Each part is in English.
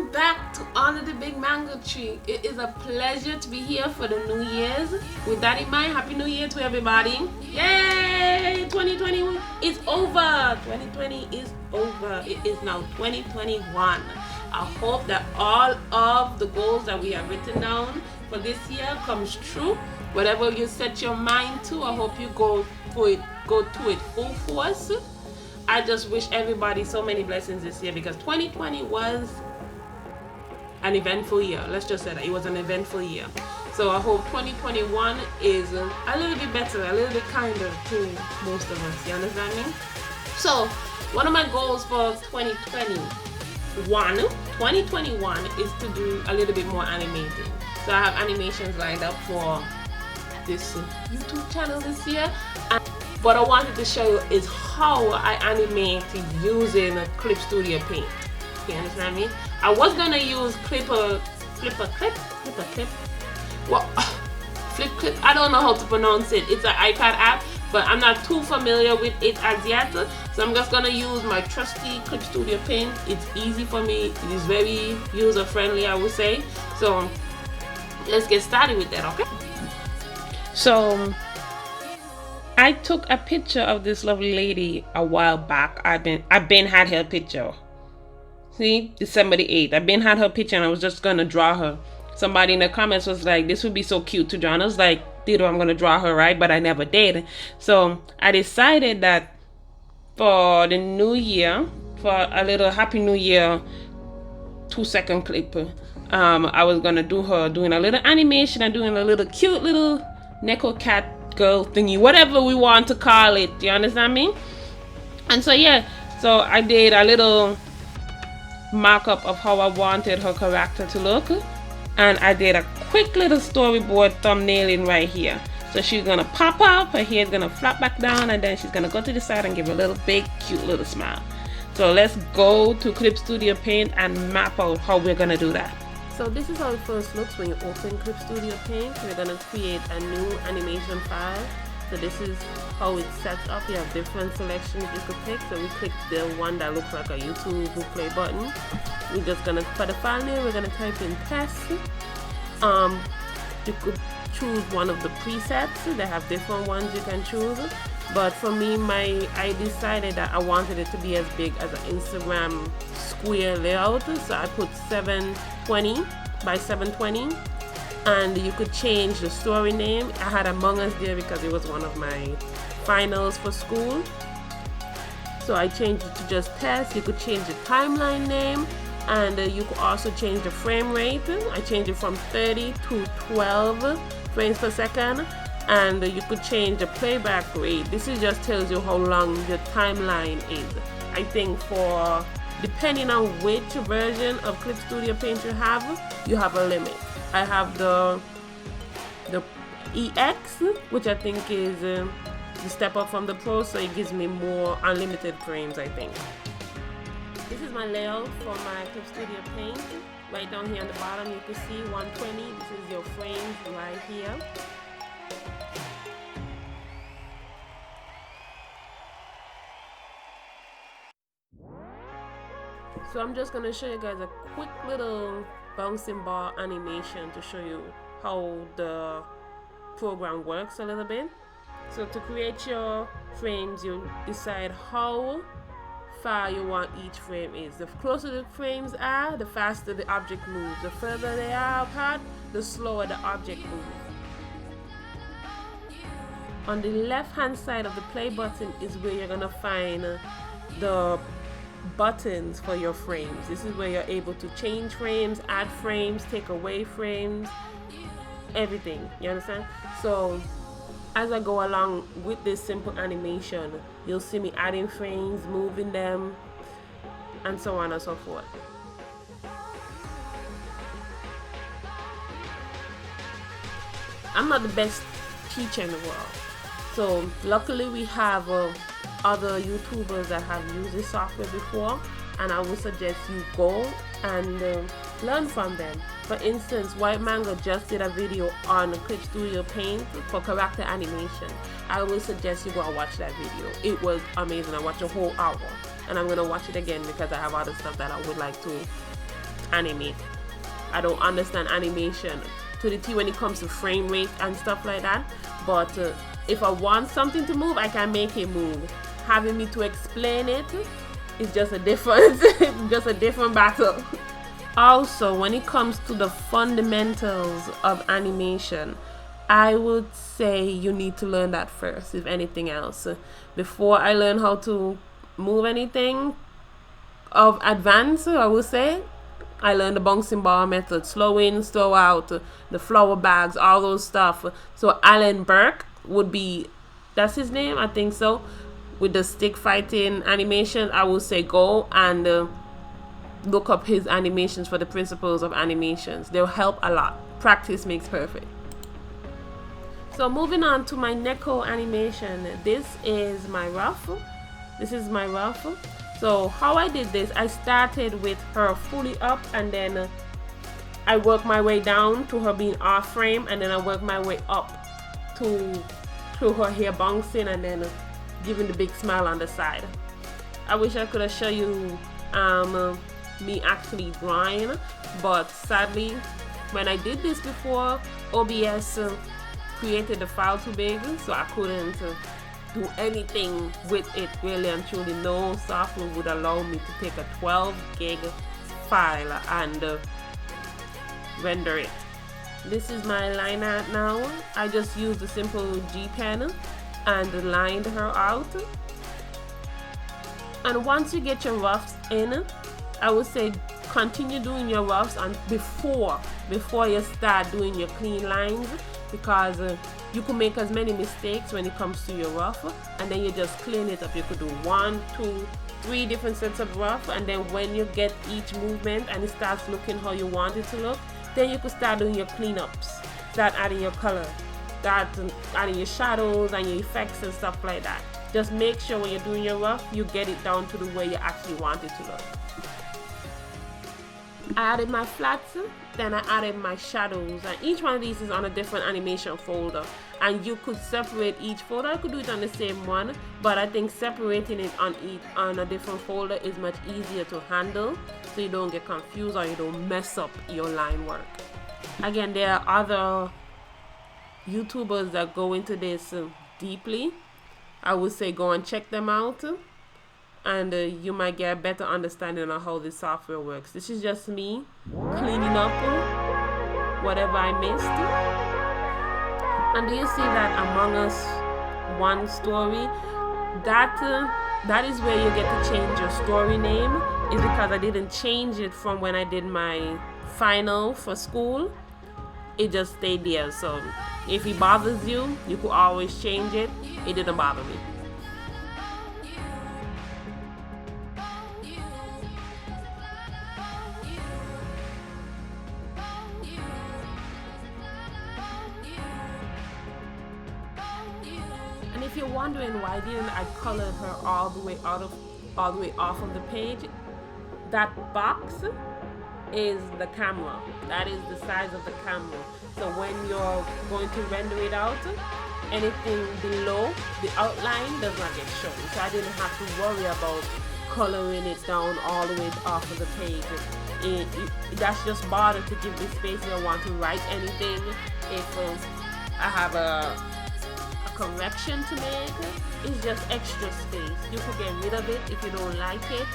welcome back to Honor the Big Mango Tree. It is a pleasure to be here for the New Year's. With that in mind, Happy New Year to everybody. Yay! 2020 is over. 2020 is over. It is now 2021. I hope that all of the goals that we have written down for this year comes true. Whatever you set your mind to, I hope you go to it full force. I just wish everybody so many blessings this year because 2020 was an eventful year. Let's just say that it was an eventful year. So I hope 2021 is a little bit better, a little bit kinder to most of us. You understand me? So one of my goals for 2021 is to do a little bit more animating. So I have animations lined up for this YouTube channel this year. And what I wanted to show you is how I animate using Clip Studio Paint. You understand me? I was gonna use Flip Clip. Well, Flip Clip. I don't know how to pronounce it. It's an iPad app, but I'm not too familiar with it as yet. So I'm just gonna use my trusty Clip Studio Paint. It's easy for me. It is very user friendly, I would say. So let's get started with that, okay? So I took a picture of this lovely lady a while back. I've been had her picture. See, December the 8th. I've been had her picture and I was just gonna draw her. Somebody in the comments was like, this would be so cute to draw. And I was like, Theo, I'm gonna draw her, right? But I never did. So I decided that for the new year, for a little Happy New Year 2-second clip, I was gonna do her doing a little animation and doing a little cute little Neko cat girl thingy, whatever we want to call it. You understand me? And so yeah, so I did a little mock-up of how I wanted her character to look, and I did a quick little storyboard thumbnailing right here. So she's gonna pop up, her hair's gonna flap back down, and then she's gonna go to the side and give a little big cute little smile. So let's go to Clip Studio Paint and map out how we're gonna do that. So this is how it first looks when you open Clip Studio Paint. We're going to create a new animation file. So this is how it sets up. You have different selections you could pick. So we click the one that looks like a YouTube play button. We're just going to, for the file name, we're going to type in test. You could choose one of the presets. They have different ones you can choose. But for me, I decided that I wanted it to be as big as an Instagram square layout. So I put 720 by 720. And you could change the story name. I had Among Us there because it was one of my finals for school. So I changed it to just test. You could change the timeline name. And you could also change the frame rate. I changed it from 30 to 12 frames per second. And you could change the playback rate. This is just tells you how long the timeline is. I think for depending on which version of Clip Studio Paint you have a limit. I have the EX, which I think is the step up from the Pro, so it gives me more unlimited frames, I think. This is my layout for my Clip Studio Paint. Right down here on the bottom you can see 120. This is your frames right here. So I'm just going to show you guys a quick little bouncing ball animation to show you how the program works a little bit. So to create your frames, you decide how far you want each frame is. The closer the frames are, the faster the object moves. The further they are apart, the slower the object moves. On the left hand side of the play button is where you're going to find the buttons for your frames. This is where you're able to change frames, add frames, take away frames, everything. You understand? So as I go along with this simple animation, you'll see me adding frames, moving them, and so on and so forth. I'm not the best teacher in the world. So luckily we have other YouTubers that have used this software before, and I would suggest you go and learn from them. For instance, White Mango just did a video on Clip Studio Paint for character animation. I would suggest you go and watch that video. It was amazing. I watched a whole hour, and I'm gonna watch it again because I have other stuff that I would like to animate. I don't understand animation to the T when it comes to frame rate and stuff like that. But if I want something to move, I can make it move. Having me to explain it is just a different, just a different battle. Also, when it comes to the fundamentals of animation, I would say you need to learn that first, if anything else. Before I learn how to move anything of advance, I would say, I learned the bouncing ball method, slow in, slow out, the flower bags, all those stuff. So Alan Burke would be, that's his name, I think so. With the stick fighting animation, I would say go and look up his animations for the principles of animations. They'll help a lot. Practice makes perfect. So moving on to my Neko animation. This is my ruffle. So how I did this, I started with her fully up, and then I worked my way down to her being off frame, and then I worked my way up to her hair bouncing, and then giving the big smile on the side. I wish I could have shown you me actually drawing, but sadly when I did this before, OBS created the file too big, so I couldn't do anything with it really and truly. No software would allow me to take a 12 gig file and render it. This is my line art now. I just used a simple G pen and lined her out. And once you get your roughs in, I would say continue doing your roughs and before you start doing your clean lines, because you can make as many mistakes when it comes to your rough, and then you just clean it up. You could do 1, 2, 3 different sets of rough, and then when you get each movement and it starts looking how you want it to look, then you could start doing your cleanups, start adding your color, start adding your shadows and your effects and stuff like that. Just make sure when you're doing your rough, you get it down to the way you actually want it to look. I added my flats, then I added my shadows, and each one of these is on a different animation folder, and you could separate each folder. I could do it on the same one, but I think separating it on a different folder is much easier to handle, so you don't get confused or you don't mess up your line work. Again, there are other YouTubers that go into this deeply. I would say go and check them out, and you might get a better understanding of how this software works. This is just me cleaning up whatever I missed. And do you see that Among Us 1 story? That is where you get to change your story name, is because I didn't change it from when I did my final for school. It just stayed there. So if it bothers you, you could always change it. It didn't bother me. And if you're wondering why didn't I color her all the way off of the page, that box is the camera. That is the size of the camera. So when you're going to render it out, anything below the outline does not get shown. So I didn't have to worry about coloring it down all the way off of the page. That's just bother to give me space if I want to write anything. If I have a correction to make, it's just extra space. You could get rid of it if you don't like it.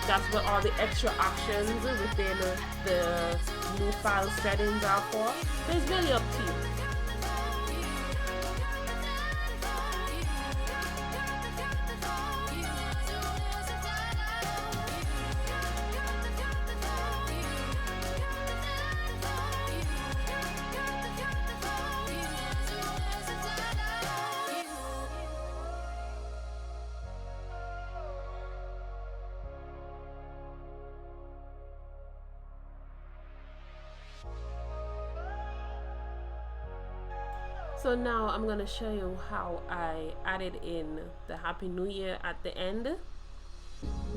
That's what all the extra options within the new file settings are for. So it's really up to you. So now I'm gonna show you how I added in the Happy New Year at the end.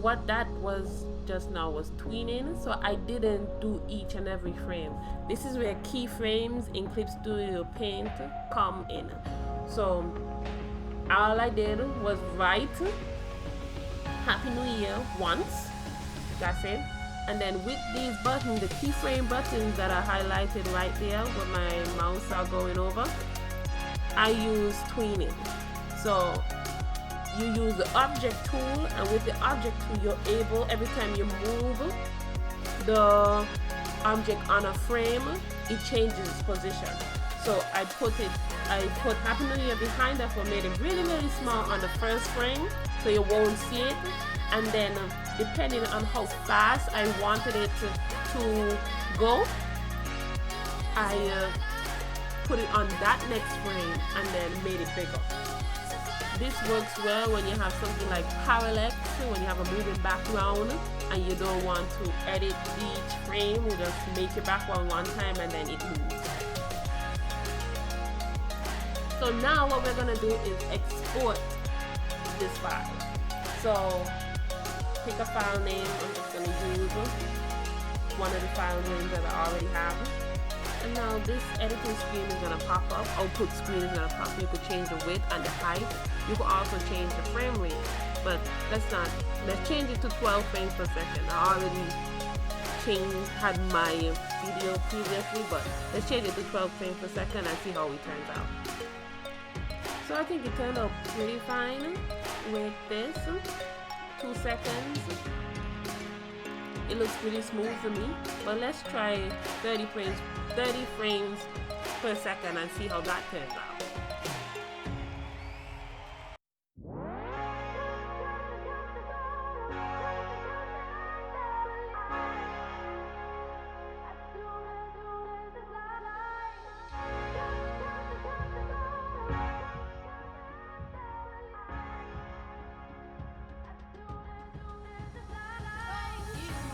What that was just now was tweening, so I didn't do each and every frame. This is where keyframes in Clip Studio Paint come in. So all I did was write Happy New Year once, that's it. And then with these buttons, the keyframe buttons that are highlighted right there where my mouse are going over, I use tweening. So you use the object tool, and with the object tool you're able, every time you move the object on a frame, it changes its position. So I put Happy New Year behind that, but made it really small on the first frame so you won't see it. And then depending on how fast I wanted it to go, I put it on that next frame and then made it bigger. This works well when you have something like parallax, when you have a moving background and you don't want to edit each frame. You just make your background one time and then it moves. So now what we're gonna do is export this file. So pick a file name. I'm just gonna use one of the file names that I already have. And now this editing screen is gonna pop up. Output screen is gonna pop up. You could change the width and the height. You could also change the frame rate, but let's change it to 12 frames per second. I already had my video previously, but let's change it to 12 frames per second and see how it turns out. So I think it turned out pretty fine with this. 2 seconds. It looks pretty smooth to me, but let's try 30 frames per second and see how that turns out.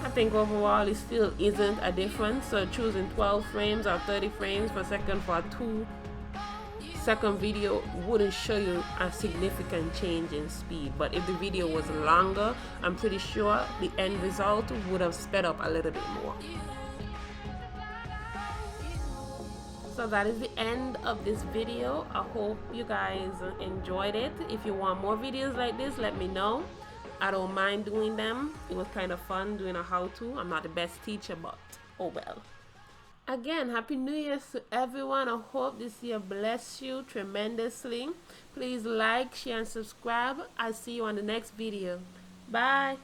I think overall it still isn't a difference, so choosing 12 frames or 30 frames per second for a 2-second video wouldn't show you a significant change in speed. But if the video was longer, I'm pretty sure the end result would have sped up a little bit more. So that is the end of this video. I hope you guys enjoyed it. If you want more videos like this, let me know. I don't mind doing them. It was kind of fun doing a how-to. I'm not the best teacher, but oh well. Again, Happy New Year to everyone. I hope this year bless you tremendously. Please like, share, and subscribe. I'll see you on the next video. Bye.